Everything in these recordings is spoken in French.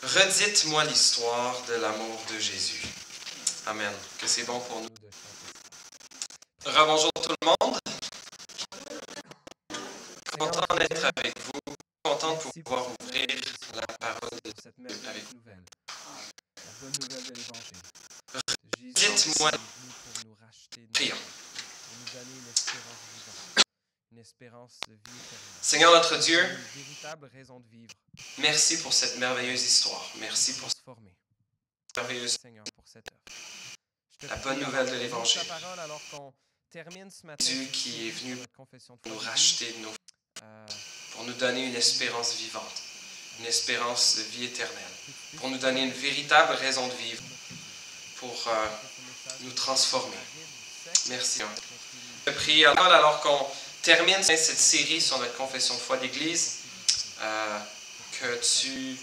Redites-moi l'histoire de l'amour de Jésus. Amen. Que c'est bon pour nous. Rebonjour tout le monde. Content d'être avec vous. Content de pouvoir ouvrir la parole de Dieu avec vous. La bonne nouvelle de l'Évangile. Dites-moi, pour nous racheter, prions. pour nous donner une espérance vivante, une espérance de vie éternelle. Seigneur notre Dieu, Une véritable raison de vivre. merci pour cette merveilleuse histoire. Merci pour cette Transformer, merveilleuse, Seigneur, pour cette œuvre. Je te la prie, bonne nouvelle de lis l'Évangile. ta parole alors qu'on termine ce matin. Dieu qui est venu notre confession de foi nous d'église. racheter de nos, pour nous donner une espérance vivante, une espérance de vie éternelle, pour nous donner une véritable raison de vivre, pour nous transformer. Merci. Je prie alors qu'on termine cette série sur notre confession de foi d'Église, que tu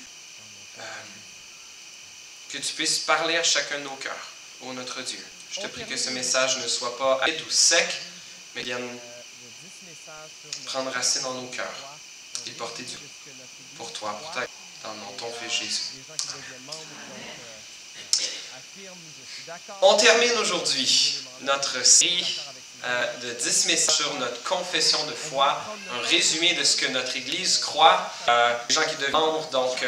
puisses parler à chacun de nos cœurs, ô notre Dieu. Je te prie que ce message ne soit pas aride ou sec, mais vienne prendre racine dans nos cœurs et porter du pour toi, pour ta dans ton Fils Jésus. On termine aujourd'hui notre série de 10 messages sur notre confession de foi, un résumé de ce que notre Église croit. Les gens qui deviennent membres donc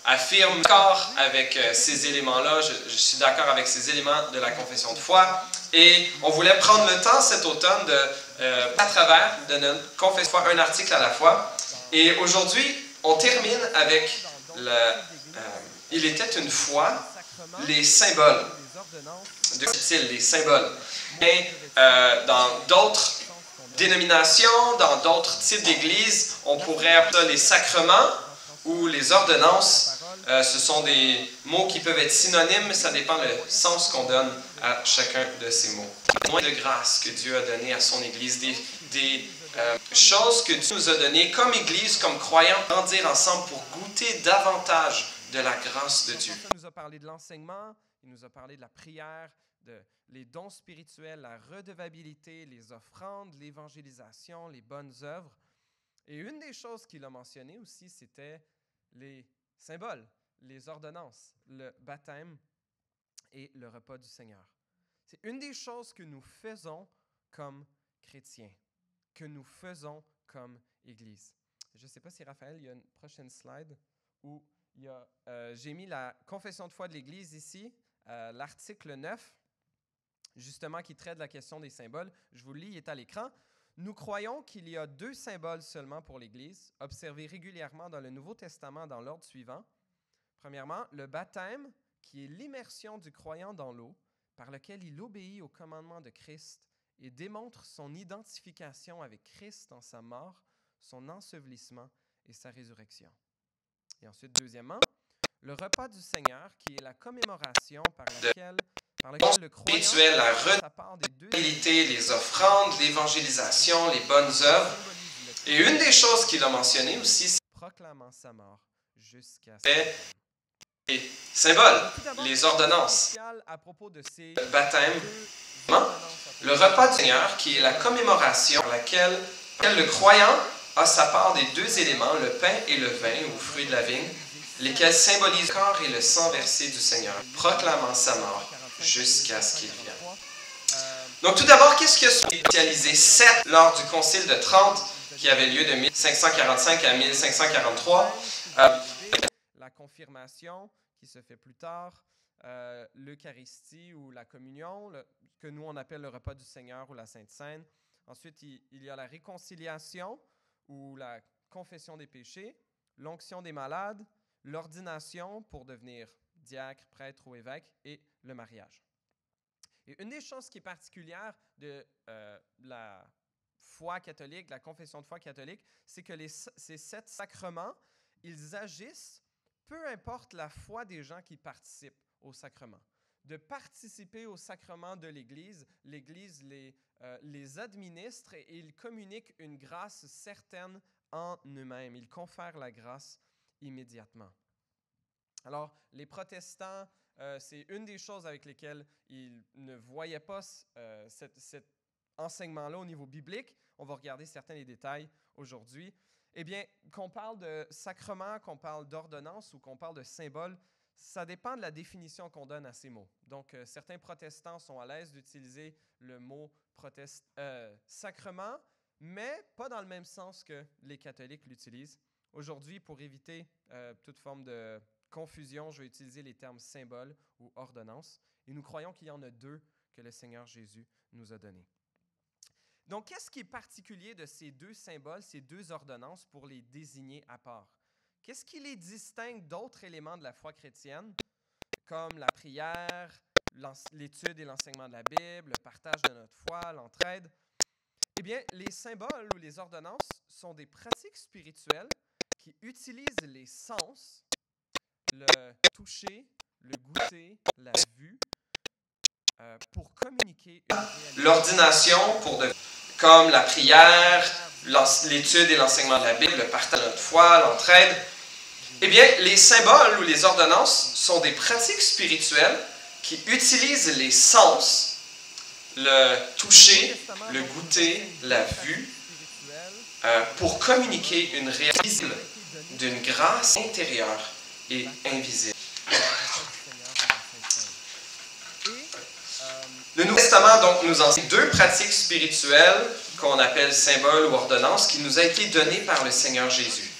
affirment d'accord avec ces éléments-là. Je suis d'accord avec ces éléments de la confession de foi. Et on voulait prendre le temps cet automne de, à travers de notre confession de foi, un article à la fois. Et aujourd'hui, on termine avec il était une fois les symboles. De ce style, les symboles. Et dans d'autres dénominations, dans d'autres types d'églises, on pourrait appeler ça les sacrements ou les ordonnances. Ce sont des mots qui peuvent être synonymes, mais ça dépend du sens qu'on donne à chacun de ces mots. Moins de grâce que Dieu a donné à son Église, des choses que Dieu nous a données comme Église, comme croyants, grandir ensemble pour goûter davantage de la grâce de Dieu. Il nous a parlé de l'enseignement, il nous a parlé de la prière, les dons spirituels, la redevabilité, les offrandes, l'évangélisation, les bonnes œuvres. Et une des choses qu'il a mentionné aussi, c'était les symboles, les ordonnances, le baptême et le repas du Seigneur. C'est une des choses que nous faisons comme chrétiens, que nous faisons comme Église. Je ne sais pas si Raphaël, il y a une prochaine slide où j'ai mis la confession de foi de l'Église ici, l'article 9, justement qui traite de la question des symboles. Je vous le lis, il est à l'écran. Nous croyons qu'il y a 2 symboles seulement pour l'Église, observés régulièrement dans le Nouveau Testament dans l'ordre suivant. Premièrement, le baptême, qui est l'immersion du croyant dans l'eau, par lequel il obéit au commandement de Christ et démontre son identification avec Christ en sa mort, son ensevelissement et sa résurrection. Et ensuite, deuxièmement, le repas du Seigneur, qui est la commémoration par laquelle le croyant Spirituel, la redevabilité, les offrandes, l'évangélisation, les bonnes œuvres. Et une des choses qu'il a mentionné aussi, c'est proclamant sa mort jusqu'à les symboles, les ordonnances, à propos de ces le baptême, le repas du Seigneur, qui est la commémoration par laquelle le croyant a sa part des 2 éléments, le pain et le vin, ou fruit de la vigne, lesquels symbolisent le corps et le sang versé du Seigneur, proclamant sa mort jusqu'à ce qu'il vienne. Donc tout d'abord, qu'est-ce que sont spécialisés 7 lors du Concile de Trente, qui avait lieu de 1545 à 1543. La confirmation qui se fait plus tard, l'Eucharistie ou la communion, que nous on appelle le repas du Seigneur ou la Sainte Seine. Ensuite, il y a la réconciliation ou la confession des péchés, l'onction des malades, l'ordination pour devenir diacre, prêtre ou évêque et le mariage. Et une des choses qui est particulière de la foi catholique, la confession de foi catholique, c'est que ces 7 sacrements, ils agissent peu importe la foi des gens qui participent au sacrement. De participer au sacrement de l'Église, l'Église les administre et ils communiquent une grâce certaine en eux-mêmes. Ils confèrent la grâce immédiatement. Alors, les protestants, c'est une des choses avec lesquelles ils ne voyaient pas cet enseignement-là au niveau biblique. On va regarder certains des détails aujourd'hui. Eh bien, qu'on parle de sacrement, qu'on parle d'ordonnance ou qu'on parle de symbole, ça dépend de la définition qu'on donne à ces mots. Donc, certains protestants sont à l'aise d'utiliser le mot sacrement, mais pas dans le même sens que les catholiques l'utilisent. Aujourd'hui, pour éviter toute forme de confusion, je vais utiliser les termes symbole ou ordonnance. Et nous croyons qu'il y en a deux que le Seigneur Jésus nous a donnés. Donc, qu'est-ce qui est particulier de ces deux symboles, ces deux ordonnances, pour les désigner à part? Qu'est-ce qui les distingue d'autres éléments de la foi chrétienne, comme la prière, l'étude et l'enseignement de la Bible, le partage de notre foi, l'entraide? Eh bien, les symboles ou les ordonnances sont des pratiques spirituelles qui utilisent les sens, le toucher, le goûter, la vue, pour communiquer une réalité. L'ordination, comme la prière, l'étude et l'enseignement de la Bible, le partage de notre foi, l'entraide. Eh bien, les symboles ou les ordonnances sont des pratiques spirituelles qui utilisent les sens, le toucher, le goûter, la vue, pour communiquer une réalité d'une grâce intérieure et invisible. Le Nouveau Testament donc nous enseigne deux pratiques spirituelles qu'on appelle symboles ou ordonnances qui nous a été données par le Seigneur Jésus.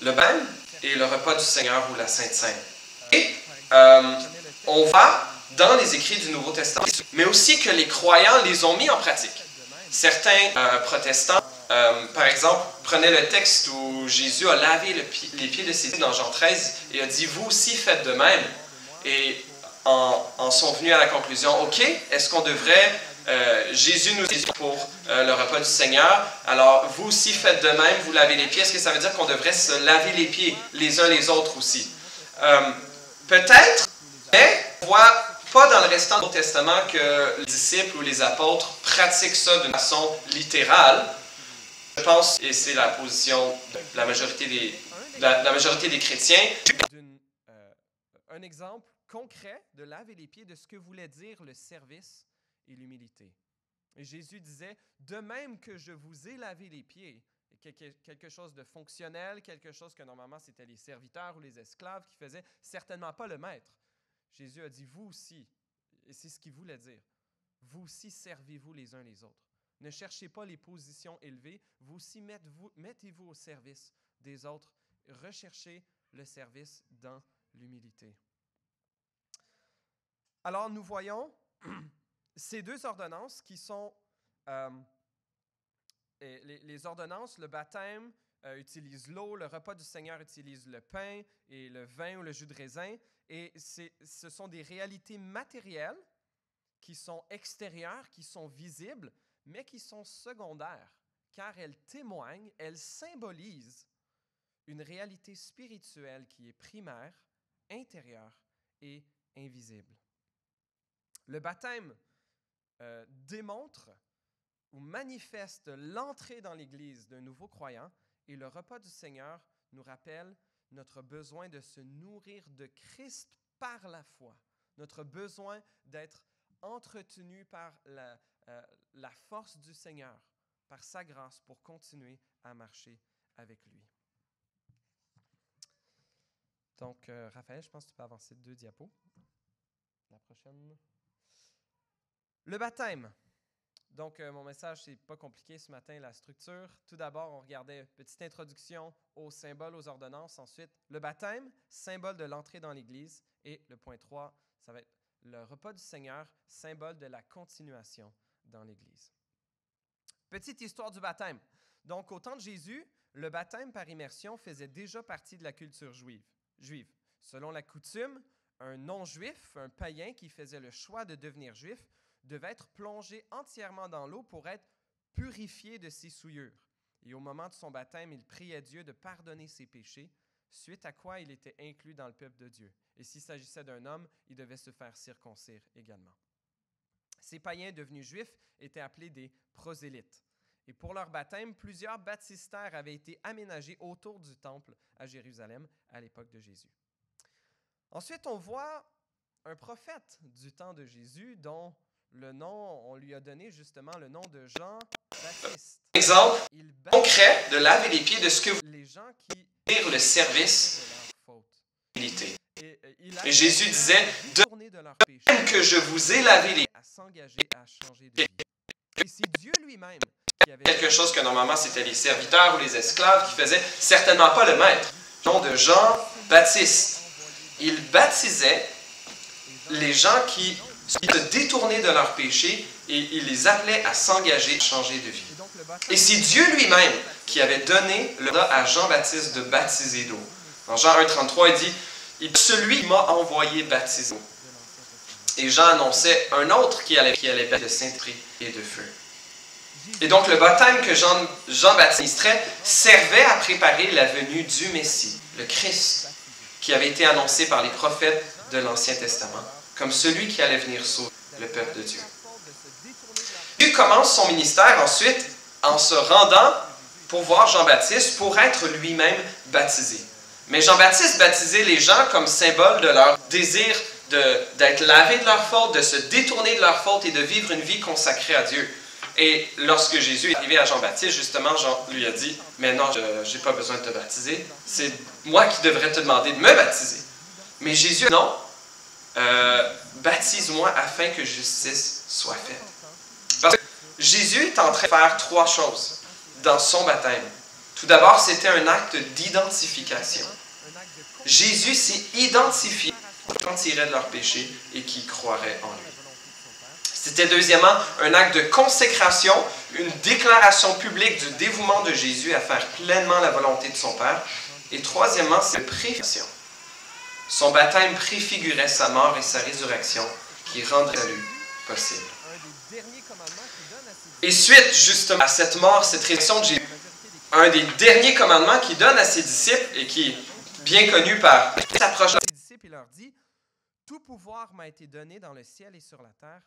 Le baptême et le repas du Seigneur ou la Sainte Seine. Et on va dans les écrits du Nouveau Testament, mais aussi que les croyants les ont mis en pratique. Certains protestants, par exemple, prenaient le texte où Jésus a lavé les pieds de ses disciples dans Jean 13 et a dit « Vous aussi faites de même ». Et en sont venus à la conclusion, OK, est-ce qu'on devrait, Jésus nous dit pour le repas du Seigneur, alors vous aussi faites de même, vous lavez les pieds, est-ce que ça veut dire qu'on devrait se laver les pieds les uns les autres aussi? Peut-être, mais on voit pas dans le restant du Nouveau Testament que les disciples ou les apôtres pratiquent ça d'une façon littérale. Je pense, et c'est la position de la majorité des chrétiens. Un exemple concret de laver les pieds de ce que voulait dire le service et l'humilité. Et Jésus disait, de même que je vous ai lavé les pieds, quelque chose de fonctionnel, quelque chose que normalement c'était les serviteurs ou les esclaves qui faisaient, certainement pas le maître. Jésus a dit, vous aussi, et c'est ce qu'il voulait dire, vous aussi servez-vous les uns les autres. Ne cherchez pas les positions élevées, vous aussi mettez-vous au service des autres. Recherchez le service dans l'humilité. Alors, nous voyons ces deux ordonnances qui sont les ordonnances, le baptême utilise l'eau, le repas du Seigneur utilise le pain et le vin ou le jus de raisin. Et ce sont des réalités matérielles qui sont extérieures, qui sont visibles, mais qui sont secondaires, car elles témoignent, elles symbolisent une réalité spirituelle qui est primaire, intérieure et invisible. Le baptême démontre ou manifeste l'entrée dans l'Église d'un nouveau croyant et le repas du Seigneur nous rappelle notre besoin de se nourrir de Christ par la foi, notre besoin d'être entretenu par la force du Seigneur, par sa grâce pour continuer à marcher avec lui. Donc, Raphaël, je pense que tu peux avancer de 2 diapos. La prochaine. Le baptême. Donc, mon message, c'est pas compliqué ce matin, la structure. Tout d'abord, on regardait une petite introduction aux symboles, aux ordonnances. Ensuite, le baptême, symbole de l'entrée dans l'Église. Et le point 3, ça va être le repas du Seigneur, symbole de la continuation dans l'Église. Petite histoire du baptême. Donc, au temps de Jésus, le baptême par immersion faisait déjà partie de la culture juive. Selon la coutume, un non-juif, un païen qui faisait le choix de devenir juif, devait être plongé entièrement dans l'eau pour être purifié de ses souillures. Et au moment de son baptême, il priait Dieu de pardonner ses péchés, suite à quoi il était inclus dans le peuple de Dieu. Et s'il s'agissait d'un homme, il devait se faire circoncire également. Ces païens devenus juifs étaient appelés des prosélytes. Et pour leur baptême, plusieurs baptistères avaient été aménagés autour du temple à Jérusalem à l'époque de Jésus. Ensuite, on voit un prophète du temps de Jésus dont le nom, on lui a donné justement le nom de Jean baptiste. Exemple Il baptise concret de laver les pieds de ce que vous les gens qui dire le service de leurs fautes. d'humilité. Il Et Jésus disait, de tourner de leurs péchés même que je vous ai lavé les à s'engager à changer de vie. Et c'est Dieu lui-même qui avait quelque chose que normalement c'était les serviteurs ou les esclaves qui faisaient, certainement pas le maître. Le nom de Jean-Baptiste. Il baptisait les gens qui se détournaient de leurs péchés et il les appelait à s'engager, à changer de vie. Et donc le baptême Et c'est Dieu lui-même qui avait donné le mandat à Jean-Baptiste de baptiser d'eau. Dans Jean 1,33, il dit « Celui qui m'a envoyé baptiser d'eau ». Et Jean annonçait un autre qui allait baptiser de Saint-Esprit et de feu. Et donc le baptême que Jean-Baptiste ministrait servait à préparer la venue du Messie, le Christ, qui avait été annoncé par les prophètes de l'Ancien Testament, comme celui qui allait venir sauver le peuple de Dieu. Dieu commence son ministère ensuite en se rendant pour voir Jean-Baptiste pour être lui-même baptisé. Mais Jean-Baptiste baptisait les gens comme symbole de leur désir d'être lavés de leurs fautes, de se détourner de leurs fautes et de vivre une vie consacrée à Dieu. Et lorsque Jésus est arrivé à Jean-Baptiste, justement, Jean lui a dit « Mais non, je n'ai pas besoin de te baptiser. C'est moi qui devrais te demander de me baptiser. » Mais Jésus a dit « Non, baptise-moi afin que justice soit faite. » Parce que Jésus est en train de faire trois choses dans son baptême. Tout d'abord, c'était un acte d'identification. Jésus s'est identifié qui retiraient de leurs péchés et qui croiraient en lui. C'était deuxièmement un acte de consécration, une déclaration publique du dévouement de Jésus à faire pleinement la volonté de son Père. Et troisièmement, c'est une préfiguration. Son baptême préfigurait sa mort et sa résurrection qui rendrait le salut possible. Et suite justement à cette mort, cette résurrection de Jésus, un des derniers commandements qu'il donne à ses disciples et qui est bien connu par s'approche ses disciples, il leur dit « Tout pouvoir m'a été donné dans le ciel et sur la terre.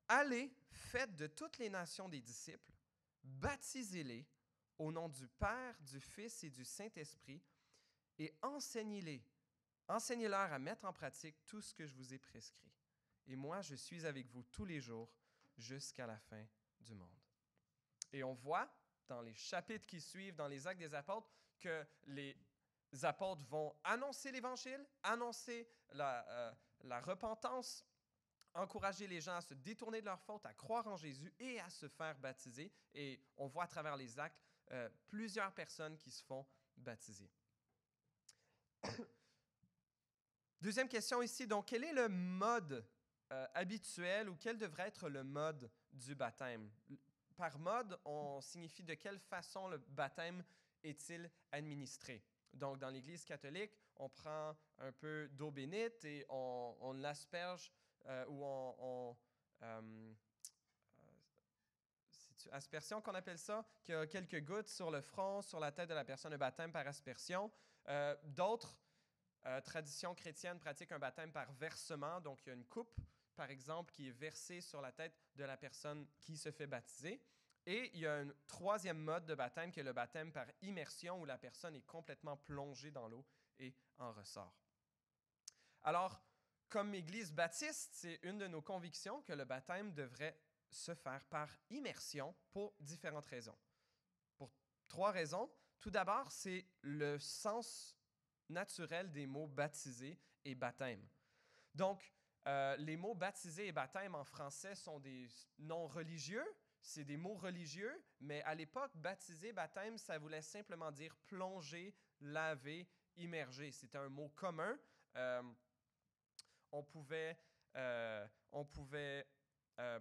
Allez, faites de toutes les nations des disciples, baptisez-les au nom du Père, du Fils et du Saint-Esprit et enseignez-leur à mettre en pratique tout ce que je vous ai prescrit. Et moi, je suis avec vous tous les jours jusqu'à la fin du monde. » Et on voit dans les chapitres qui suivent, dans les Actes des Apôtres, que les apôtres vont annoncer l'Évangile, annoncer la repentance, encourager les gens à se détourner de leurs fautes, à croire en Jésus et à se faire baptiser. Et on voit à travers les actes plusieurs personnes qui se font baptiser. Deuxième question ici, donc quel est le mode habituel ou quel devrait être le mode du baptême? Par mode, on signifie de quelle façon le baptême est-il administré. Donc, dans l'Église catholique, on prend un peu d'eau bénite et on l'asperge ou c'est aspersion qu'on appelle ça, qui a quelques gouttes sur le front, sur la tête de la personne, un baptême par aspersion. D'autres traditions chrétiennes pratiquent un baptême par versement, donc il y a une coupe, par exemple, qui est versée sur la tête de la personne qui se fait baptiser. Et il y a un troisième mode de baptême qui est le baptême par immersion où la personne est complètement plongée dans l'eau et en ressort. Alors, comme Église baptiste, c'est une de nos convictions que le baptême devrait se faire par immersion pour différentes raisons. Pour trois raisons. Tout d'abord, c'est le sens naturel des mots baptisé et baptême. Donc, les mots baptisé et baptême en français sont des noms religieux. C'est des mots religieux, mais à l'époque, baptisé, baptême, ça voulait simplement dire plonger, laver, immerger. C'était un mot commun. On pouvait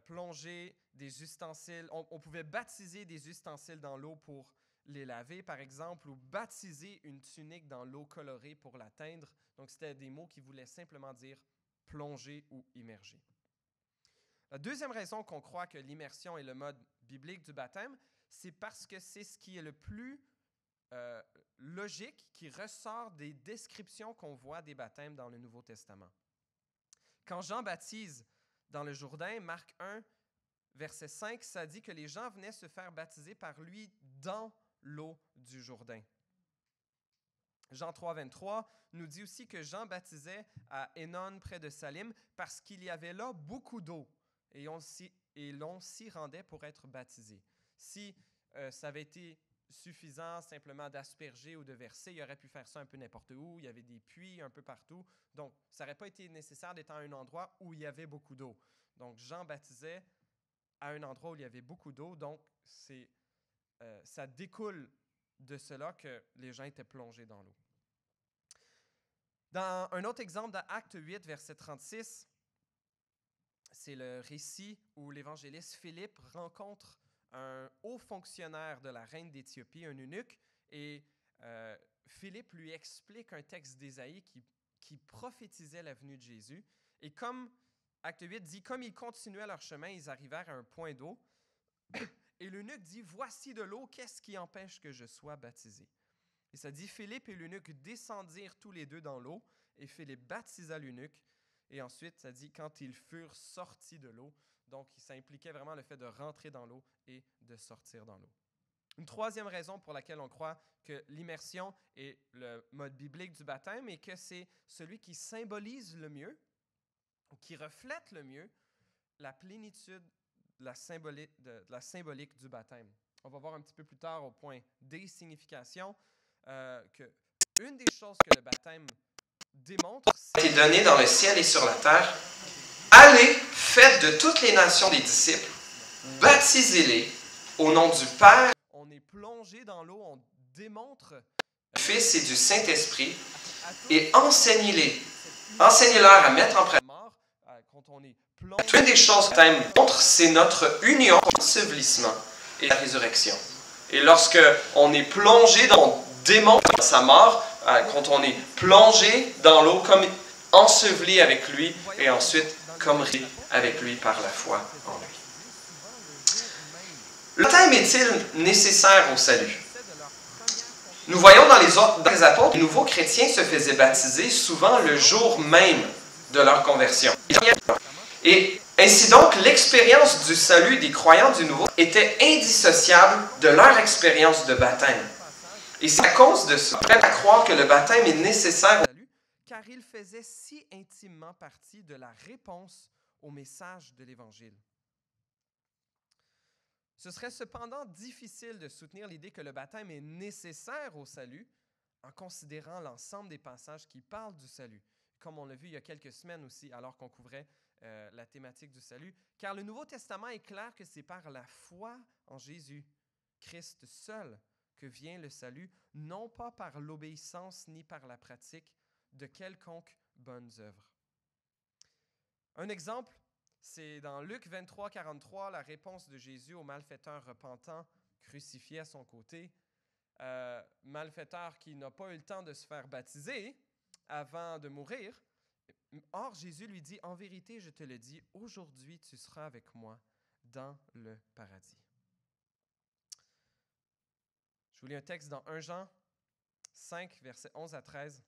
plonger des ustensiles, on pouvait baptiser des ustensiles dans l'eau pour les laver, par exemple, ou baptiser une tunique dans l'eau colorée pour la teindre. Donc, c'était des mots qui voulaient simplement dire plonger ou immerger. La deuxième raison qu'on croit que l'immersion est le mode biblique du baptême, c'est parce que c'est ce qui est le plus logique, qui ressort des descriptions qu'on voit des baptêmes dans le Nouveau Testament. Quand Jean baptise dans le Jourdain, Marc 1, verset 5, ça dit que les gens venaient se faire baptiser par lui dans l'eau du Jourdain. Jean 3, 23 nous dit aussi que Jean baptisait à Énon près de Salim parce qu'il y avait là beaucoup d'eau et l'on s'y rendait pour être baptisé. Si ça avait été suffisant simplement d'asperger ou de verser, il aurait pu faire ça un peu n'importe où. Il y avait des puits un peu partout. Donc, ça n'aurait pas été nécessaire d'être à un endroit où il y avait beaucoup d'eau. Donc, Jean baptisait à un endroit où il y avait beaucoup d'eau. Donc, ça découle de cela que les gens étaient plongés dans l'eau. Dans un autre exemple, dans Acte 8, verset 36, c'est le récit où l'évangéliste Philippe rencontre un haut fonctionnaire de la reine d'Éthiopie, un eunuque, et Philippe lui explique un texte d'Ésaïe qui prophétisait la venue de Jésus. Et comme Acte 8 dit, comme ils continuaient leur chemin, ils arrivèrent à un point d'eau, et l'eunuque dit, « Voici de l'eau, qu'est-ce qui empêche que je sois baptisé? » Et ça dit, Philippe et l'eunuque descendirent tous les deux dans l'eau, et Philippe baptisa l'eunuque. Et ensuite, ça dit, quand ils furent sortis de l'eau, donc ça impliquait vraiment le fait de rentrer dans l'eau et de sortir dans l'eau. Une troisième raison pour laquelle on croit que l'immersion est le mode biblique du baptême et que c'est celui qui symbolise le mieux, ou qui reflète le mieux, la plénitude de la symbolique du baptême. On va voir un petit peu plus tard au point des significations que une des choses que le baptême démontre, c'est donné dans le ciel et sur la terre. Allez, faites de toutes les nations des disciples, baptisez-les au nom du Père. On est plongé dans l'eau, on démontre du Fils et du Saint-Esprit, et enseignez-les. Enseignez-leur à mettre en pratique. Quand on est plongé, Une des choses que le montre, c'est notre union, l'ensevelissement et la résurrection. Et lorsque on est plongé on démontre sa mort, quand on est plongé dans l'eau comme enseveli avec lui et ensuite comme ri avec lui par la foi en lui. Le baptême est-il nécessaire au salut? Nous voyons dans les apôtres, les nouveaux chrétiens se faisaient baptiser souvent le jour même de leur conversion. Et ainsi donc, l'expérience du salut des croyants du Nouveau était indissociable de leur expérience de baptême. Et c'est à cause de ça, prêt à croire que le baptême est nécessaire, car il faisait si intimement partie de la réponse au message de l'Évangile. Ce serait cependant difficile de soutenir l'idée que le baptême est nécessaire au salut en considérant l'ensemble des passages qui parlent du salut, comme on l'a vu il y a quelques semaines aussi, alors qu'on couvrait la thématique du salut, car le Nouveau Testament est clair que c'est par la foi en Jésus, Christ seul, que vient le salut, non pas par l'obéissance ni par la pratique de quelconques bonnes œuvres. Un exemple, c'est dans Luc 23, 43, la réponse de Jésus au malfaiteur repentant, crucifié à son côté. Malfaiteur qui n'a pas eu le temps de se faire baptiser avant de mourir. Or, Jésus lui dit, « En vérité, je te le dis, aujourd'hui tu seras avec moi dans le paradis. » Je vous lis un texte dans 1 Jean 5, versets 11 à 13.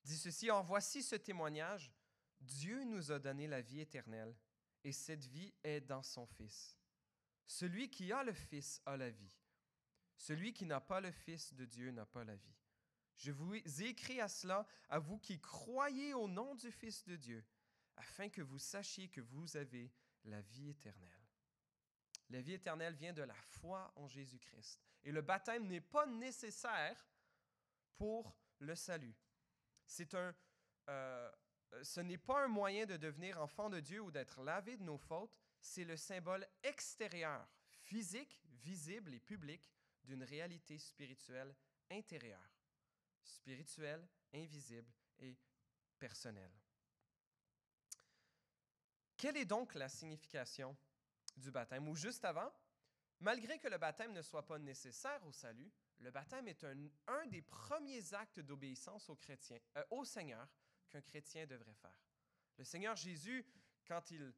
Dit ceci, « Or voici ce témoignage, Dieu nous a donné la vie éternelle, et cette vie est dans son Fils. Celui qui a le Fils a la vie. Celui qui n'a pas le Fils de Dieu n'a pas la vie. Je vous ai écrit à cela, à vous qui croyez au nom du Fils de Dieu, afin que vous sachiez que vous avez la vie éternelle. » La vie éternelle vient de la foi en Jésus-Christ. Et le baptême n'est pas nécessaire pour le salut. Ce n'est pas un moyen de devenir enfant de Dieu ou d'être lavé de nos fautes. C'est le symbole extérieur, physique, visible et public d'une réalité spirituelle intérieure. Spirituelle, invisible et personnelle. Quelle est donc la signification du baptême? Ou juste avant, malgré que le baptême ne soit pas nécessaire au salut, le baptême est un des premiers actes d'obéissance au Seigneur qu'un chrétien devrait faire. Le Seigneur Jésus, quand il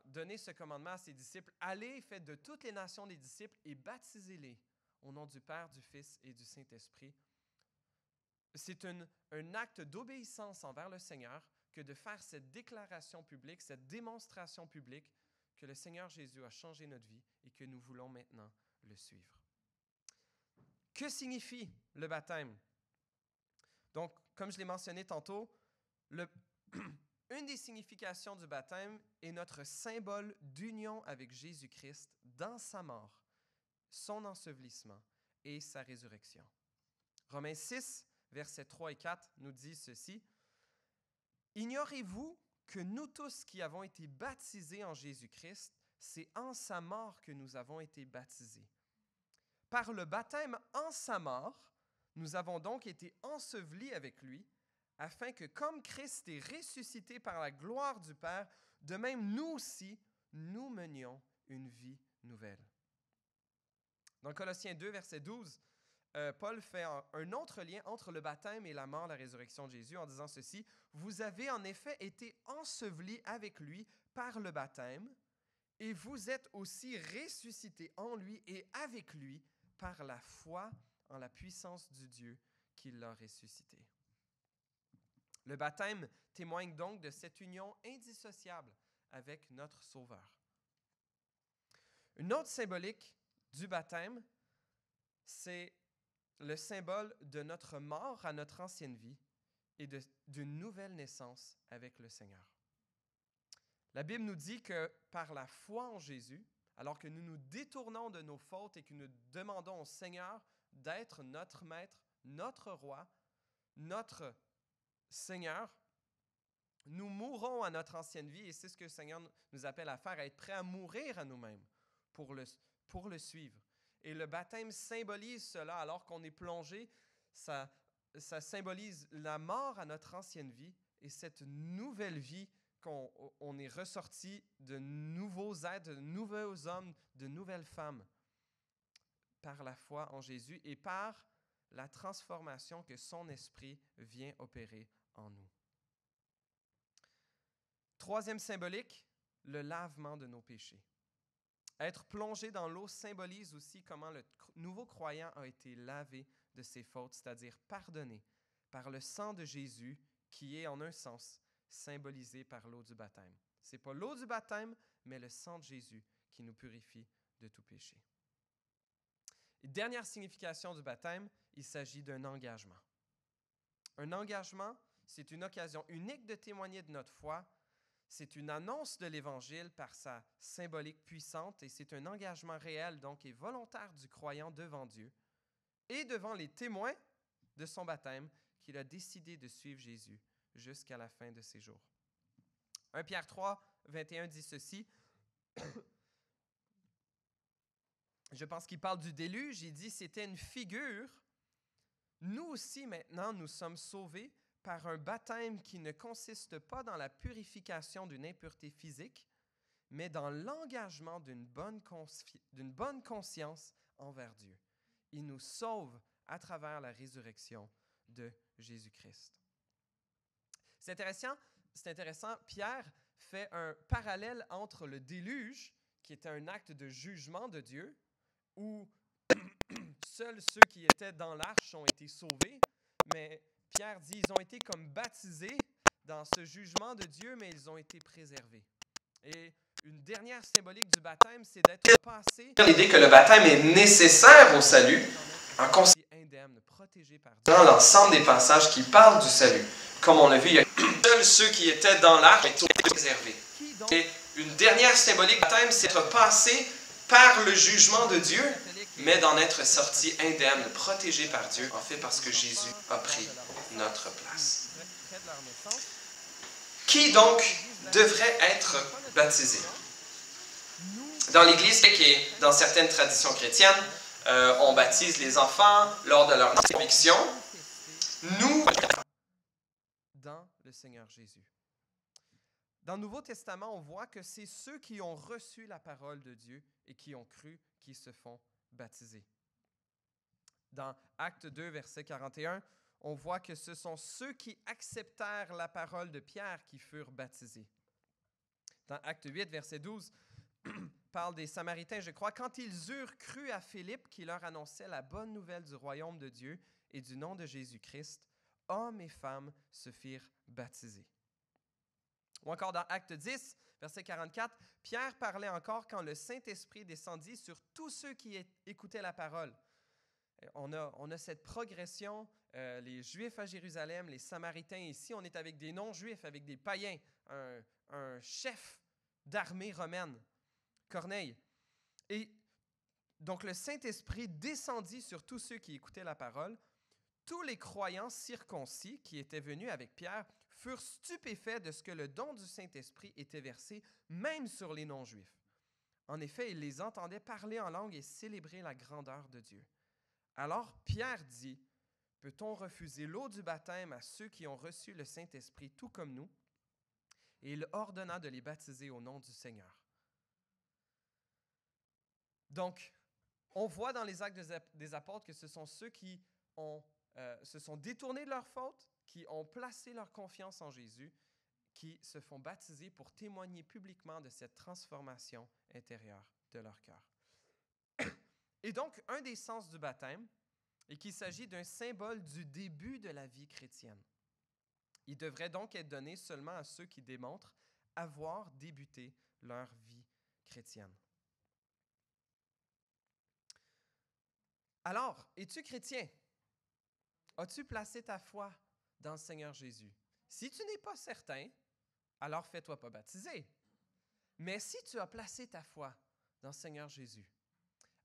donnait ce commandement à ses disciples, « Allez, faites de toutes les nations des disciples et baptisez-les au nom du Père, du Fils et du Saint-Esprit. » C'est un acte d'obéissance envers le Seigneur que de faire cette déclaration publique, cette démonstration publique que le Seigneur Jésus a changé notre vie et que nous voulons maintenant le suivre. Que signifie le baptême? Donc, comme je l'ai mentionné tantôt, Une des significations du baptême est notre symbole d'union avec Jésus-Christ dans sa mort, son ensevelissement et sa résurrection. Romains 6, versets 3 et 4 nous dit ceci. « Ignorez-vous que nous tous qui avons été baptisés en Jésus-Christ, c'est en sa mort que nous avons été baptisés. Par le baptême en sa mort, nous avons donc été ensevelis avec lui, afin que comme Christ est ressuscité par la gloire du Père, de même nous aussi, nous menions une vie nouvelle. » Dans Colossiens 2, verset 12, Paul fait un autre lien entre le baptême et la mort, la résurrection de Jésus en disant ceci. « Vous avez en effet été ensevelis avec lui par le baptême, et vous êtes aussi ressuscités en lui et avec lui par la foi en la puissance du Dieu qui l'a ressuscité. » Le baptême témoigne donc de cette union indissociable avec notre Sauveur. Une autre symbolique du baptême, c'est le symbole de notre mort à notre ancienne vie et d'une nouvelle naissance avec le Seigneur. La Bible nous dit que par la foi en Jésus, alors que nous nous détournons de nos fautes et que nous demandons au Seigneur d'être notre Maître, notre Roi, notre Seigneur, nous mourrons à notre ancienne vie et c'est ce que le Seigneur nous appelle à faire, à être prêt à mourir à nous-mêmes pour le suivre. Et le baptême symbolise cela alors qu'on est plongé, ça symbolise la mort à notre ancienne vie et cette nouvelle vie qu'on est ressorti de nouveaux êtres, de nouveaux hommes, de nouvelles femmes par la foi en Jésus et par la transformation que son esprit vient opérer en nous. Troisième symbolique, le lavement de nos péchés. Être plongé dans l'eau symbolise aussi comment le nouveau croyant a été lavé de ses fautes, c'est-à-dire pardonné par le sang de Jésus qui est en un sens symbolisé par l'eau du baptême. Ce n'est pas l'eau du baptême, mais le sang de Jésus qui nous purifie de tout péché. Et dernière signification du baptême, il s'agit d'un engagement. Un engagement, c'est une occasion unique de témoigner de notre foi. C'est une annonce de l'Évangile par sa symbolique puissante et c'est un engagement réel, donc et volontaire du croyant devant Dieu et devant les témoins de son baptême qu'il a décidé de suivre Jésus jusqu'à la fin de ses jours. 1 Pierre 3, 21 dit ceci. Je pense qu'il parle du déluge. Il dit c'était une figure. Nous aussi maintenant, nous sommes sauvés par un baptême qui ne consiste pas dans la purification d'une impureté physique, mais dans l'engagement d'une bonne conscience envers Dieu. Il nous sauve à travers la résurrection de Jésus-Christ. C'est intéressant, Pierre fait un parallèle entre le déluge, qui était un acte de jugement de Dieu, où seuls ceux qui étaient dans l'arche ont été sauvés, mais Pierre dit ils ont été comme baptisés dans ce jugement de Dieu, mais ils ont été préservés. Et une dernière symbolique du baptême, c'est d'être passé. L'idée que le baptême est nécessaire au salut, en considérant indemne, protégé par Dieu. l'ensemble des passages qui parlent du salut. Comme on l'a vu, il y a seuls ceux qui étaient dans l'arche ont été préservés. Et une dernière symbolique du baptême, c'est d'être passé par le jugement de Dieu, mais d'en être sorti indemne, protégé par Dieu, en fait parce que Jésus a pris notre place. Qui donc devrait être baptisé? Dans l'Église et dans certaines traditions chrétiennes, on baptise les enfants lors de leur conviction. Nous, dans le Seigneur Jésus. Dans le Nouveau Testament, on voit que c'est ceux qui ont reçu la parole de Dieu et qui ont cru qui se font baptiser. Dans Acte 2, verset 41, on voit que ce sont ceux qui acceptèrent la parole de Pierre qui furent baptisés. Dans Acte 8, verset 12, parle des Samaritains, je crois, quand ils eurent cru à Philippe qui leur annonçait la bonne nouvelle du royaume de Dieu et du nom de Jésus-Christ, hommes et femmes se firent baptiser. Ou encore dans Acte 10, verset 44, Pierre parlait encore quand le Saint-Esprit descendit sur tous ceux qui écoutaient la parole. on a cette progression, les Juifs à Jérusalem, les Samaritains ici, on est avec des non-Juifs, avec des païens, un chef d'armée romaine, Corneille. Et donc le Saint-Esprit descendit sur tous ceux qui écoutaient la parole. Tous les croyants circoncis qui étaient venus avec Pierre furent stupéfaits de ce que le don du Saint-Esprit était versé même sur les non-Juifs. En effet, ils les entendaient parler en langue et célébrer la grandeur de Dieu. Alors Pierre dit, « Peut-on refuser l'eau du baptême à ceux qui ont reçu le Saint-Esprit tout comme nous? » Et il ordonna de les baptiser au nom du Seigneur. Donc, on voit dans les Actes des Apôtres que ce sont ceux qui se sont détournés de leur faute, qui ont placé leur confiance en Jésus, qui se font baptiser pour témoigner publiquement de cette transformation intérieure de leur cœur. Et donc, un des sens du baptême est qu'il s'agit d'un symbole du début de la vie chrétienne. Il devrait donc être donné seulement à ceux qui démontrent avoir débuté leur vie chrétienne. Alors, es-tu chrétien? As-tu placé ta foi dans le Seigneur Jésus? Si tu n'es pas certain, alors fais-toi pas baptiser. Mais si tu as placé ta foi dans le Seigneur Jésus,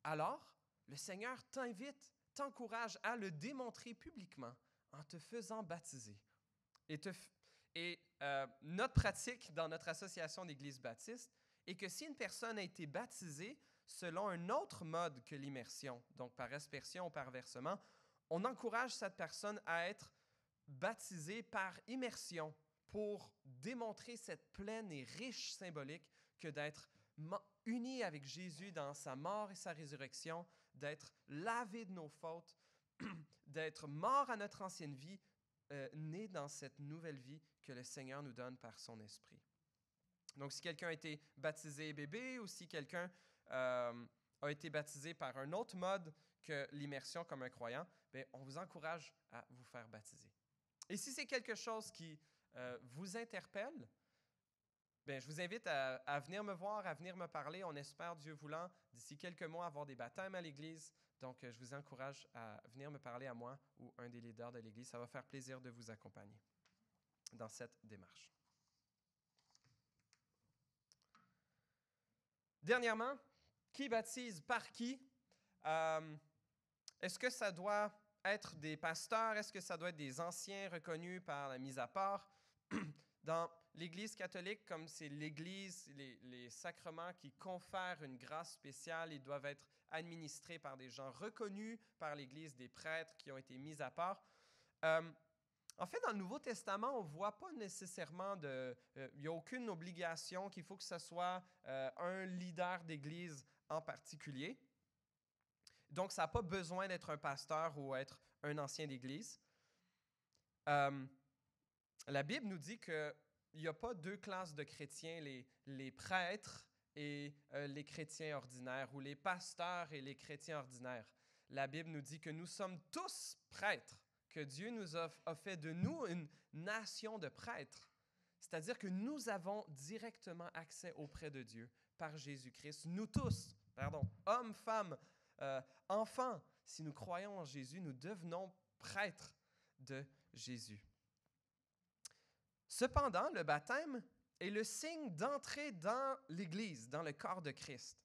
alors le Seigneur t'invite, t'encourage à le démontrer publiquement en te faisant baptiser. Et notre pratique dans notre association d'Église baptiste est que si une personne a été baptisée selon un autre mode que l'immersion, donc par aspersion ou par versement, on encourage cette personne à être baptisée par immersion pour démontrer cette pleine et riche symbolique que d'être unis avec Jésus dans sa mort et sa résurrection, d'être lavé de nos fautes, d'être mort à notre ancienne vie, né dans cette nouvelle vie que le Seigneur nous donne par son Esprit. Donc, si quelqu'un a été baptisé bébé ou si quelqu'un a été baptisé par un autre mode que l'immersion comme un croyant, bien, on vous encourage à vous faire baptiser. Et si c'est quelque chose qui vous interpelle, bien, je vous invite à venir me voir, à venir me parler. On espère, Dieu voulant, d'ici quelques mois, avoir des baptêmes à l'Église. Donc, je vous encourage à venir me parler à moi ou un des leaders de l'Église. Ça va faire plaisir de vous accompagner dans cette démarche. Dernièrement, qui baptise par qui? Est-ce que ça doit être des pasteurs? Est-ce que ça doit être des anciens reconnus par la mise à part? Dans l'Église catholique, comme c'est l'Église, les sacrements qui confèrent une grâce spéciale, ils doivent être administrés par des gens reconnus par l'Église, des prêtres qui ont été mis à part. En fait, dans le Nouveau Testament, on ne voit pas nécessairement il n'y a aucune obligation qu'il faut que ce soit un leader d'Église en particulier. Donc, ça n'a pas besoin d'être un pasteur ou être un ancien d'Église. La Bible nous dit qu'il n'y a pas deux classes de chrétiens, les prêtres et les chrétiens ordinaires, ou les pasteurs et les chrétiens ordinaires. La Bible nous dit que nous sommes tous prêtres, que Dieu nous a fait de nous une nation de prêtres. C'est-à-dire que nous avons directement accès auprès de Dieu par Jésus-Christ. Nous tous, hommes, femmes, enfants, si nous croyons en Jésus, nous devenons prêtres de Jésus. Cependant, le baptême est le signe d'entrée dans l'Église, dans le corps de Christ.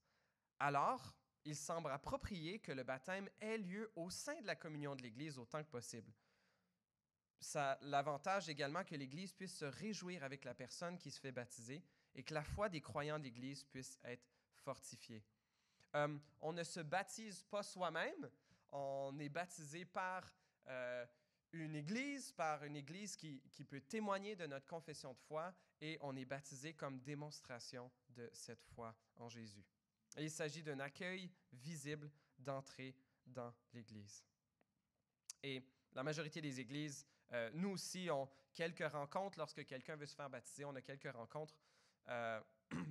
Alors, il semble approprié que le baptême ait lieu au sein de la communion de l'Église autant que possible. L'avantage également que l'Église puisse se réjouir avec la personne qui se fait baptiser et que la foi des croyants de l'Église puisse être fortifiée. On ne se baptise pas soi-même, on est baptisé par une Église qui peut témoigner de notre confession de foi et on est baptisé comme démonstration de cette foi en Jésus. Et il s'agit d'un accueil visible d'entrée dans l'Église. Et la majorité des églises, nous aussi, ont quelques rencontres. Lorsque quelqu'un veut se faire baptiser, on a quelques rencontres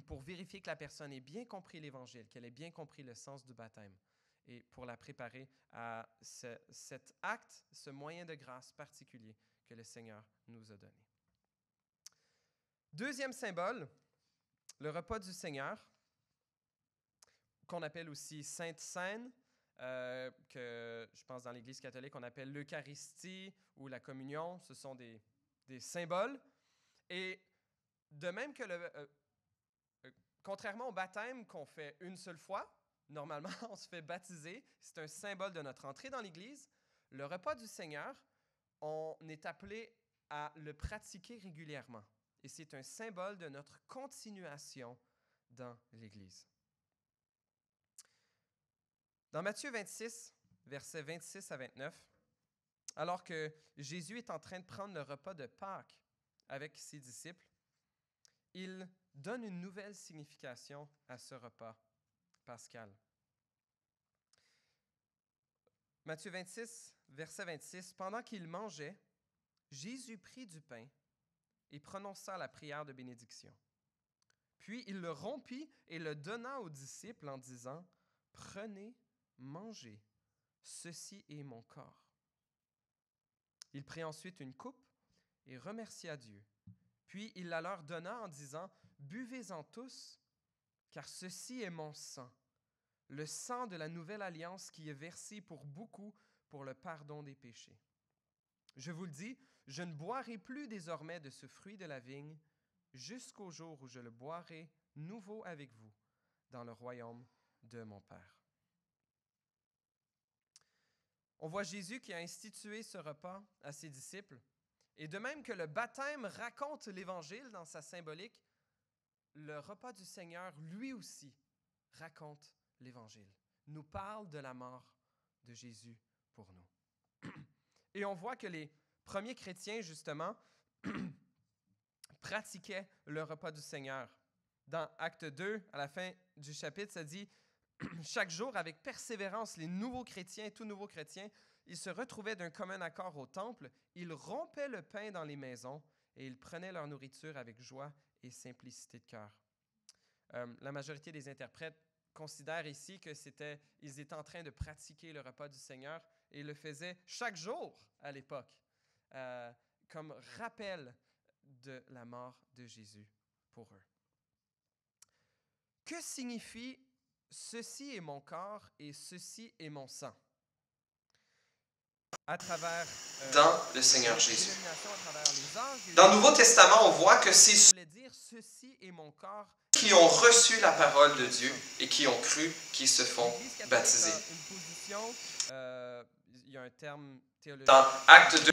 pour vérifier que la personne ait bien compris l'Évangile, qu'elle ait bien compris le sens du baptême et pour la préparer à cet acte, ce moyen de grâce particulier que le Seigneur nous a donné. Deuxième symbole, le repas du Seigneur, qu'on appelle aussi Sainte Seine. que je pense dans l'Église catholique on appelle l'Eucharistie ou la communion. Ce sont des symboles. Et de même que contrairement au baptême qu'on fait une seule fois, normalement on se fait baptiser, c'est un symbole de notre entrée dans l'Église. Le repas du Seigneur, on est appelé à le pratiquer régulièrement. Et c'est un symbole de notre continuation dans l'Église. Dans Matthieu 26, versets 26 à 29, alors que Jésus est en train de prendre le repas de Pâques avec ses disciples, il donne une nouvelle signification à ce repas pascal. Matthieu 26, verset 26, « Pendant qu'il mangeait, Jésus prit du pain et prononça la prière de bénédiction. Puis il le rompit et le donna aux disciples en disant, « Prenez, mangez, ceci est mon corps. » Il prit ensuite une coupe et remercia Dieu. Puis il la leur donna en disant, « Buvez-en tous, car ceci est mon sang, le sang de la nouvelle alliance qui est versé pour beaucoup pour le pardon des péchés. Je vous le dis, je ne boirai plus désormais de ce fruit de la vigne jusqu'au jour où je le boirai nouveau avec vous dans le royaume de mon Père. » On voit Jésus qui a institué ce repas à ses disciples. Et de même que le baptême raconte l'Évangile dans sa symbolique, le repas du Seigneur, lui aussi, raconte l'Évangile, nous parle de la mort de Jésus pour nous. Et on voit que les premiers chrétiens, justement, pratiquaient le repas du Seigneur. Dans Acte 2, à la fin du chapitre, ça dit « Chaque jour, avec persévérance, les nouveaux chrétiens, tout nouveaux chrétiens, ils se retrouvaient d'un commun accord au temple, ils rompaient le pain dans les maisons et ils prenaient leur nourriture avec joie et simplicité de cœur. » La majorité des interprètes considèrent ici que ils étaient en train de pratiquer le repas du Seigneur et le faisaient chaque jour à l'époque, comme rappel de la mort de Jésus pour eux. Que signifie « ceci est mon corps et ceci est mon sang » à travers dans le Seigneur Jésus. Dans le Nouveau Testament, on voit que c'est ceux dire ceci est mon corps qui ont reçu la parole de Dieu et qui ont cru qui se font baptiser. Il y a un terme théologique dans Acte 2,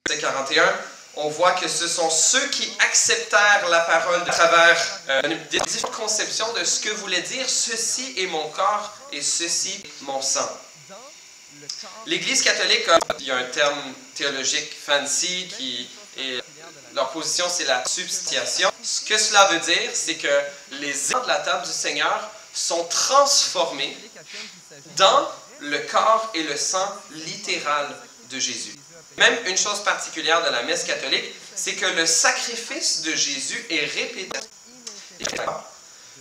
verset 41, on voit que ce sont ceux qui acceptèrent la parole à travers des différentes conceptions de ce que voulait dire « ceci est mon corps et ceci est mon sang ». L'Église catholique, il y a un terme théologique fancy qui est, leur position c'est la substitution. Ce que cela veut dire, c'est que les éléments de la table du Seigneur sont transformés dans le corps et le sang littéral de Jésus. Même une chose particulière de la messe catholique, c'est que le sacrifice de Jésus est répété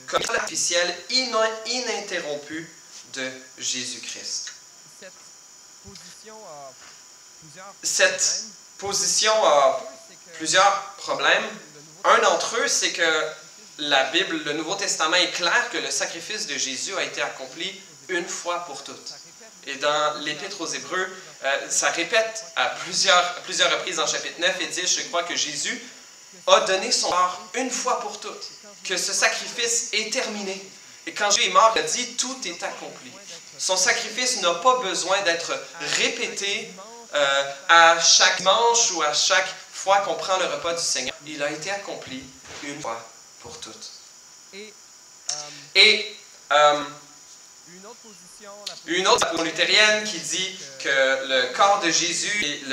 comme officiel ininterrompu de Jésus-Christ. Cette position a plusieurs problèmes. Un d'entre eux, c'est que la Bible, le Nouveau Testament est clair que le sacrifice de Jésus a été accompli une fois pour toutes. Et dans l'Épître aux Hébreux, ça répète à plusieurs reprises en chapitre 9 et 10, je crois que Jésus a donné son corps une fois pour toutes, que ce sacrifice est terminé. Et quand Jésus est mort, il a dit « tout est accompli ». Son sacrifice n'a pas besoin d'être répété à chaque manche ou à chaque fois qu'on prend le repas du Seigneur. Il a été accompli une fois pour toutes. Et une autre position luthérienne qui dit que le corps de Jésus et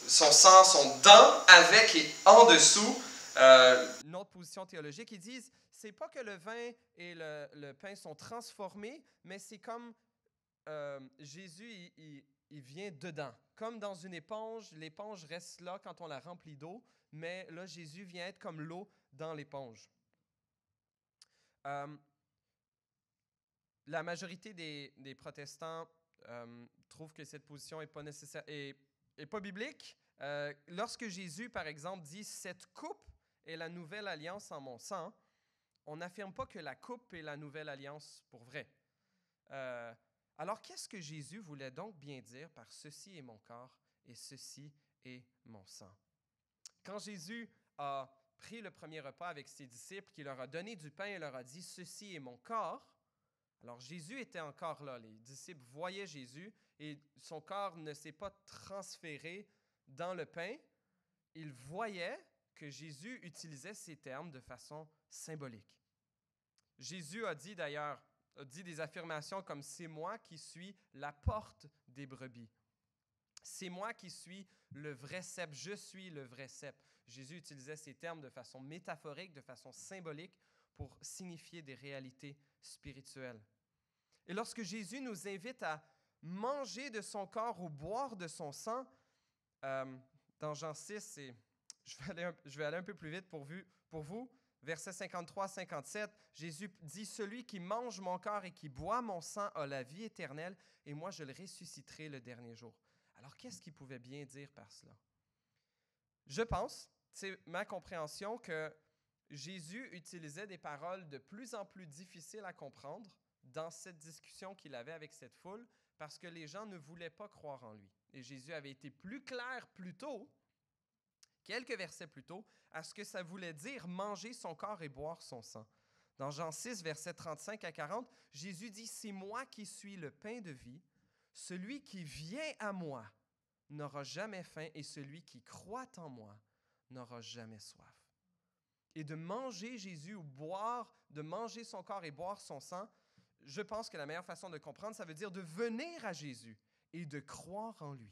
son sang sont dans, avec et en dessous. Une autre position théologique, ils disent c'est pas que le vin et le pain sont transformés, mais c'est comme Jésus, il vient dedans. Comme dans une éponge, l'éponge reste là quand on la remplit d'eau, mais là, Jésus vient être comme l'eau dans l'éponge. La majorité des protestants trouvent que cette position n'est pas nécessaire et pas biblique. Lorsque Jésus, par exemple, dit « Cette coupe est la nouvelle alliance en mon sang », on n'affirme pas que la coupe est la nouvelle alliance pour vrai. Alors, qu'est-ce que Jésus voulait donc bien dire par « ceci est mon corps et ceci est mon sang ». Quand Jésus a pris le premier repas avec ses disciples, qu'il leur a donné du pain et leur a dit « ceci est mon corps », alors Jésus était encore là. Les disciples voyaient Jésus et son corps ne s'est pas transféré dans le pain. Ils voyaient que Jésus utilisait ces termes de façon symbolique. Jésus a dit d'ailleurs, des affirmations comme « c'est moi qui suis la porte des brebis ». C'est moi qui suis le vrai cep, je suis le vrai cep. Jésus utilisait ces termes de façon métaphorique, de façon symbolique, pour signifier des réalités spirituelles. Et lorsque Jésus nous invite à manger de son corps ou boire de son sang, dans Jean 6, et je vais aller un peu plus vite pour vous, versets 53-57, Jésus dit « Celui qui mange mon corps et qui boit mon sang a la vie éternelle, et moi je le ressusciterai le dernier jour. » Alors, qu'est-ce qu'il pouvait bien dire par cela? Je pense, c'est ma compréhension, que Jésus utilisait des paroles de plus en plus difficiles à comprendre dans cette discussion qu'il avait avec cette foule parce que les gens ne voulaient pas croire en lui. Et Jésus avait été plus clair plus tôt, quelques versets plus tôt, à ce que ça voulait dire manger son corps et boire son sang. Dans Jean 6, versets 35 à 40, Jésus dit « C'est moi qui suis le pain de vie. Celui qui vient à moi n'aura jamais faim et celui qui croit en moi n'aura jamais soif. » Et de manger Jésus ou de manger son corps et boire son sang, je pense que la meilleure façon de comprendre, ça veut dire de venir à Jésus et de croire en lui.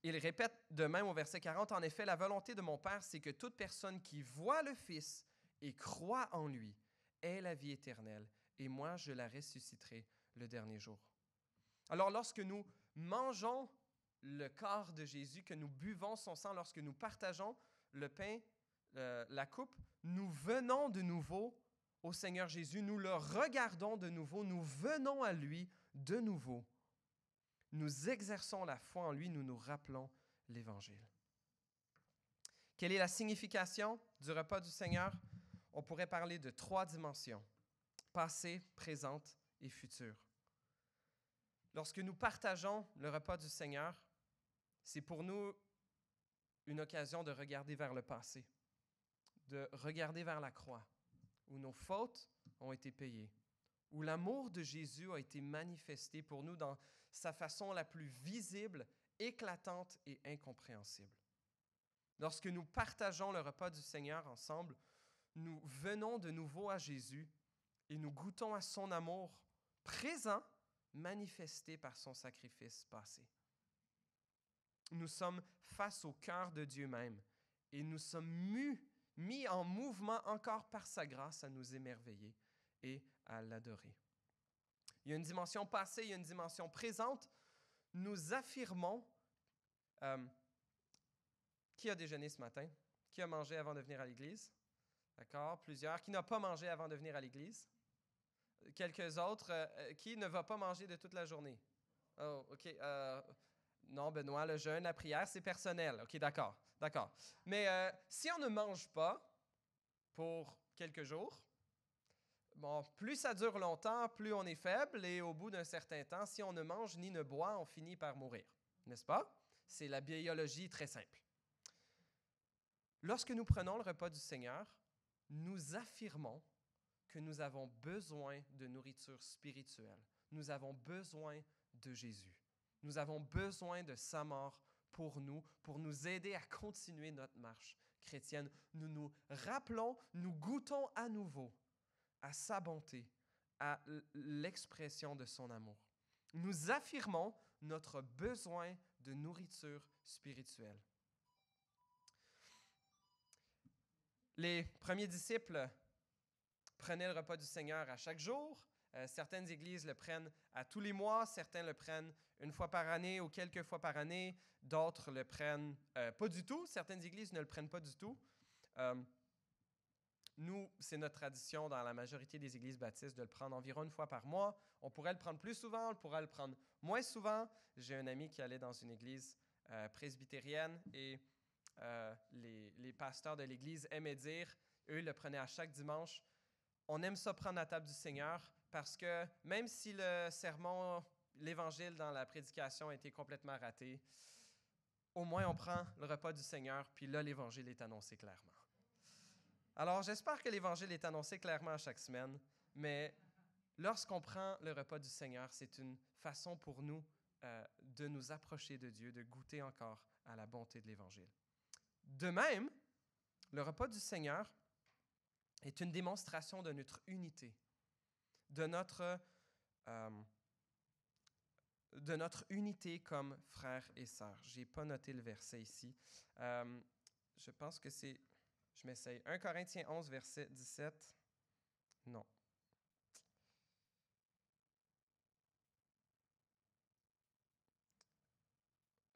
Il répète de même au verset 40, « En effet, la volonté de mon Père, c'est que toute personne qui voit le Fils et croit en lui ait la vie éternelle, et moi je la ressusciterai le dernier jour. » Alors, lorsque nous mangeons le corps de Jésus, que nous buvons son sang, lorsque nous partageons le pain, la coupe, nous venons de nouveau au Seigneur Jésus, nous le regardons de nouveau, nous venons à lui de nouveau. Nous exerçons la foi en lui, nous nous rappelons l'Évangile. Quelle est la signification du repas du Seigneur? On pourrait parler de 3 dimensions, passée, présente et future. Lorsque nous partageons le repas du Seigneur, c'est pour nous une occasion de regarder vers le passé, de regarder vers la croix, où nos fautes ont été payées, où l'amour de Jésus a été manifesté pour nous dans sa façon la plus visible, éclatante et incompréhensible. Lorsque nous partageons le repas du Seigneur ensemble, nous venons de nouveau à Jésus et nous goûtons à son amour présent, manifesté par son sacrifice passé. Nous sommes face au cœur de Dieu même et nous sommes mis en mouvement encore par sa grâce à nous émerveiller et à l'adorer. Il y a une dimension passée, il y a une dimension présente. Nous affirmons... qui a déjeuné ce matin? Qui a mangé avant de venir à l'église? D'accord, plusieurs. Qui n'a pas mangé avant de venir à l'église? Quelques autres. Qui ne va pas manger de toute la journée? Oh, OK. Non, Benoît, le jeûne, la prière, c'est personnel. OK, d'accord. Mais si on ne mange pas pour quelques jours, bon, plus ça dure longtemps, plus on est faible, et au bout d'un certain temps, si on ne mange ni ne boit, on finit par mourir. N'est-ce pas? C'est la biologie très simple. Lorsque nous prenons le repas du Seigneur, nous affirmons que nous avons besoin de nourriture spirituelle. Nous avons besoin de Jésus. Nous avons besoin de sa mort pour nous aider à continuer notre marche chrétienne. Nous nous rappelons, nous goûtons à nouveau à sa bonté, à l'expression de son amour. Nous affirmons notre besoin de nourriture spirituelle. Les premiers disciples prenaient le repas du Seigneur à chaque jour. Certaines églises le prennent à tous les mois, certains le prennent une fois par année ou quelques fois par année, d'autres le prennent pas du tout. Certaines églises ne le prennent pas du tout. Nous, c'est notre tradition dans la majorité des églises baptistes de le prendre environ une fois par mois. On pourrait le prendre plus souvent, on pourrait le prendre moins souvent. J'ai un ami qui allait dans une église presbytérienne et les pasteurs de l'église aimaient dire, eux le prenaient à chaque dimanche, on aime ça prendre la table du Seigneur parce que même si le sermon, l'Évangile dans la prédication a été complètement raté, au moins on prend le repas du Seigneur, puis là, l'Évangile est annoncé clairement. Alors, j'espère que l'Évangile est annoncé clairement à chaque semaine, mais lorsqu'on prend le repas du Seigneur, c'est une façon pour nous de nous approcher de Dieu, de goûter encore à la bonté de l'Évangile. De même, le repas du Seigneur est une démonstration de notre unité, de notre unité comme frères et sœurs. Je n'ai pas noté le verset ici. Je pense que c'est, je m'essaye, 1 Corinthiens 11, verset 17. Non.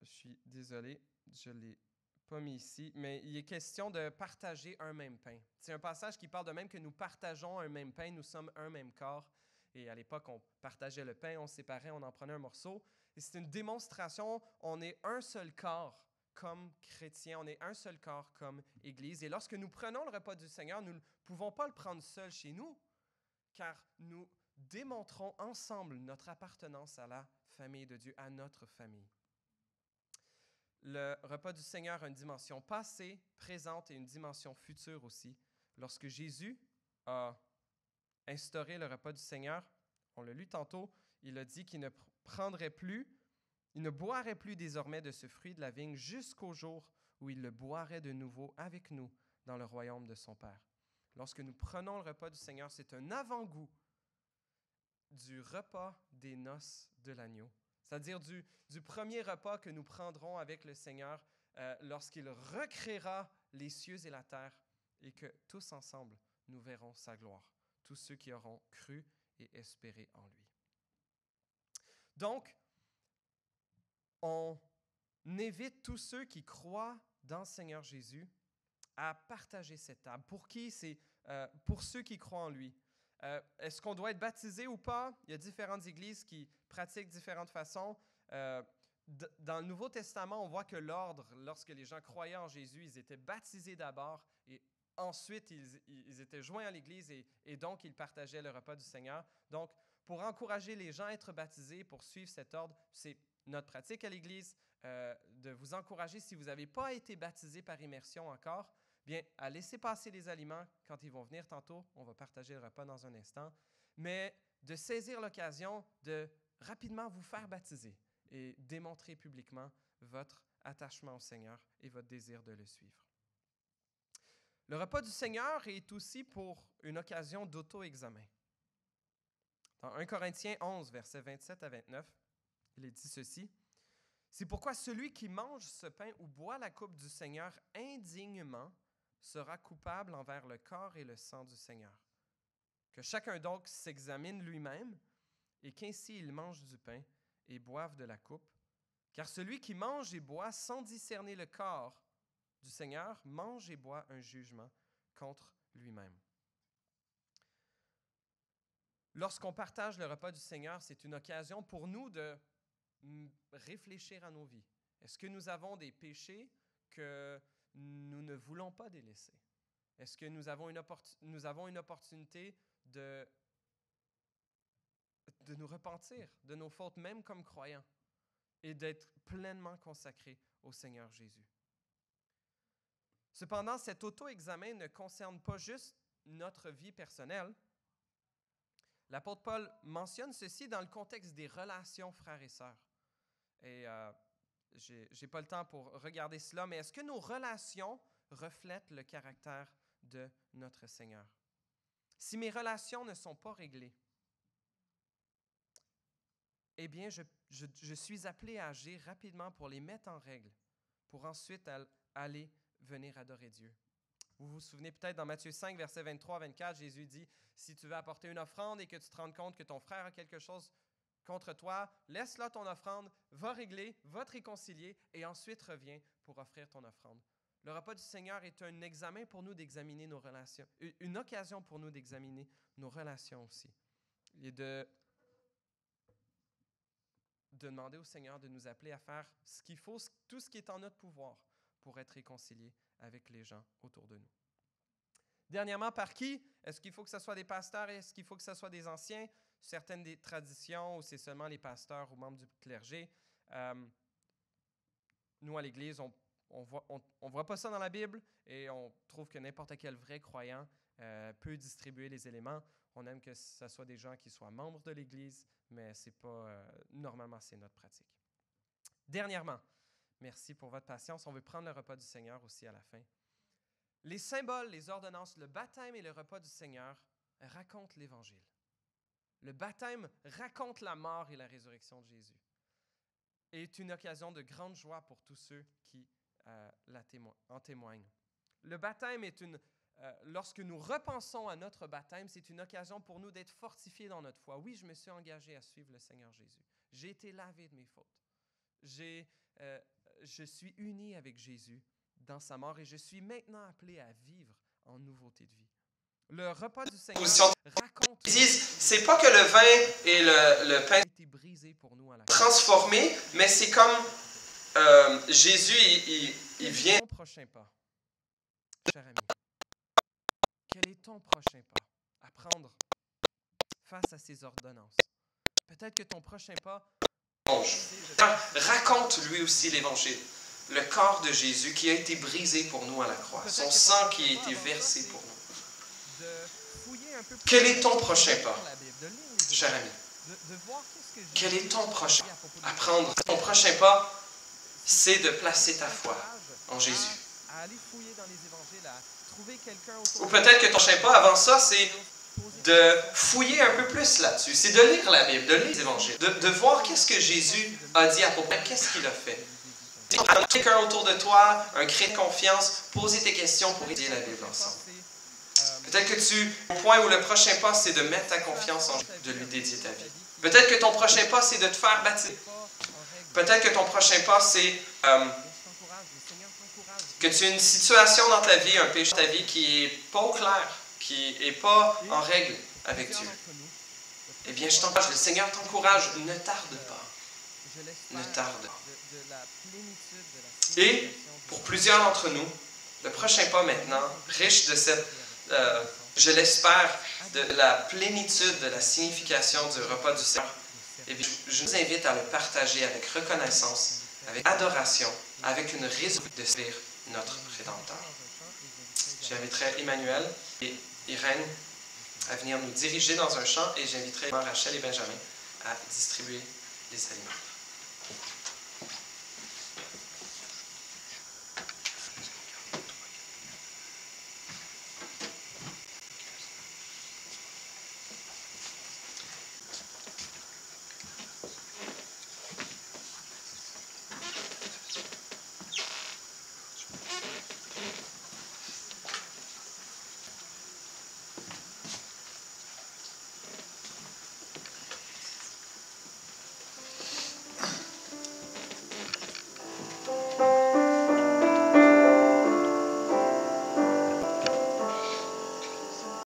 Je suis désolé, je ne l'ai pas mis ici, mais il est question de partager un même pain. C'est un passage qui parle de même que nous partageons un même pain, nous sommes un même corps. Et à l'époque, on partageait le pain, on se séparait, on en prenait un morceau. Et c'est une démonstration, on est un seul corps comme chrétiens, on est un seul corps comme Église. Et lorsque nous prenons le repas du Seigneur, nous ne pouvons pas le prendre seul chez nous, car nous démontrons ensemble notre appartenance à la famille de Dieu, à notre famille. Le repas du Seigneur a une dimension passée, présente et une dimension future aussi. Lorsque Jésus a instauré le repas du Seigneur, on l'a lu tantôt, il a dit qu'il ne prendrait plus, il ne boirait plus désormais de ce fruit de la vigne jusqu'au jour où il le boirait de nouveau avec nous dans le royaume de son Père. Lorsque nous prenons le repas du Seigneur, c'est un avant-goût du repas des noces de l'agneau. C'est-à-dire du premier repas que nous prendrons avec le Seigneur lorsqu'il recréera les cieux et la terre et que tous ensemble, nous verrons sa gloire, tous ceux qui auront cru et espéré en lui. Donc, on invite tous ceux qui croient dans le Seigneur Jésus à partager cette table. Pour qui? C'est pour ceux qui croient en lui. Est-ce qu'on doit être baptisé ou pas? Il y a différentes églises qui pratiquent différentes façons. Dans le Nouveau Testament, on voit que l'ordre, lorsque les gens croyaient en Jésus, ils étaient baptisés d'abord et ensuite ils étaient joints à l'Église et donc ils partageaient le repas du Seigneur. Donc, pour encourager les gens à être baptisés, pour suivre cet ordre, c'est notre pratique à l'Église de vous encourager, si vous n'avez pas été baptisé par immersion encore, bien, à laisser passer les aliments quand ils vont venir tantôt. On va partager le repas dans un instant. Mais de saisir l'occasion de rapidement vous faire baptiser et démontrer publiquement votre attachement au Seigneur et votre désir de le suivre. Le repas du Seigneur est aussi pour une occasion d'auto-examen. Dans 1 Corinthiens 11, versets 27 à 29, il est dit ceci. « C'est pourquoi celui qui mange ce pain ou boit la coupe du Seigneur indignement sera coupable envers le corps et le sang du Seigneur. Que chacun donc s'examine lui-même et qu'ainsi il mange du pain et boive de la coupe. Car celui qui mange et boit sans discerner le corps du Seigneur mange et boit un jugement contre lui-même. » Lorsqu'on partage le repas du Seigneur, c'est une occasion pour nous de réfléchir à nos vies. Est-ce que nous avons des péchés que nous ne voulons pas délaisser? Est-ce que nous avons une opportunité de nous repentir de nos fautes, même comme croyants, et d'être pleinement consacrés au Seigneur Jésus? Cependant, cet auto-examen ne concerne pas juste notre vie personnelle. L'apôtre Paul mentionne ceci dans le contexte des relations frères et sœurs. Et je n'ai pas le temps pour regarder cela, mais est-ce que nos relations reflètent le caractère de notre Seigneur? Si mes relations ne sont pas réglées, eh bien, je suis appelé à agir rapidement pour les mettre en règle, pour ensuite aller venir adorer Dieu. Vous vous souvenez peut-être dans Matthieu 5, versets 23 à 24, Jésus dit, « Si tu veux apporter une offrande et que tu te rends compte que ton frère a quelque chose contre toi, laisse là ton offrande, va régler, va te réconcilier et ensuite reviens pour offrir ton offrande. » Le repas du Seigneur est un examen pour nous d'examiner nos relations, une occasion pour nous d'examiner nos relations aussi. Et de demander au Seigneur de nous appeler à faire ce qu'il faut, tout ce qui est en notre pouvoir pour être réconciliés avec les gens autour de nous. Dernièrement, par qui? Est-ce qu'il faut que ce soit des pasteurs? Est-ce qu'il faut que ce soit des anciens? certaines des traditions où c'est seulement les pasteurs ou membres du clergé. Nous, à l'Église, on voit pas ça dans la Bible et on trouve que n'importe quel vrai croyant peut distribuer les éléments. On aime que ce soit des gens qui soient membres de l'Église, mais c'est pas normalement, c'est notre pratique. Dernièrement, merci pour votre patience. On veut prendre le repas du Seigneur aussi à la fin. Les symboles, les ordonnances, le baptême et le repas du Seigneur racontent l'Évangile. Le baptême raconte la mort et la résurrection de Jésus et est une occasion de grande joie pour tous ceux qui en témoignent. Le baptême est lorsque nous repensons à notre baptême, c'est une occasion pour nous d'être fortifiés dans notre foi. Oui, je me suis engagé à suivre le Seigneur Jésus. J'ai été lavé de mes fautes. Je suis uni avec Jésus dans sa mort et je suis maintenant appelé à vivre en nouveauté de vie. Le repas du Seigneur raconte... Ils disent, c'est pas que le vin et le pain a été brisé pour nous à la croix. transformé, mais c'est comme Jésus, il vient. Quel est ton prochain pas, cher ami? Quel est ton prochain pas à prendre face à ces ordonnances? Peut-être que ton prochain pas... Raconte lui aussi l'Évangile. Le corps de Jésus qui a été brisé pour nous à la croix. Son sang qui a été versé pour nous. Quel est ton prochain pas, cher ami? Quel est ton prochain pas à prendre? Ton prochain pas, c'est de placer ta foi en Jésus. Ou peut-être que ton prochain pas avant ça, c'est de fouiller un peu plus là-dessus. C'est de lire la Bible, de lire les évangiles, de voir qu'est-ce que Jésus a dit à propos, qu'est-ce qu'il a fait. Quelqu'un autour de toi, un cri de confiance, poser tes questions pour étudier la Bible ensemble. Peut-être que au point où le prochain pas, c'est de mettre ta confiance en Jésus, de lui dédier ta vie. Peut-être que ton prochain pas, c'est de te faire baptiser. Peut-être que ton prochain pas, c'est que tu as une situation dans ta vie, un péché dans ta vie qui n'est pas au clair, qui n'est pas en règle avec Dieu. Eh bien, je t'encourage, le Seigneur t'encourage, ne tarde pas. Ne tarde pas. Et, pour plusieurs d'entre nous, le prochain pas maintenant, riche de cette, je l'espère, de la plénitude de la signification du repas du Seigneur, eh bien, je vous invite à le partager avec reconnaissance, avec adoration, avec une raison de servir notre Rédempteur. J'inviterai Emmanuel et Irène à venir nous diriger dans un chant et j'inviterai Rachel et Benjamin à distribuer les aliments.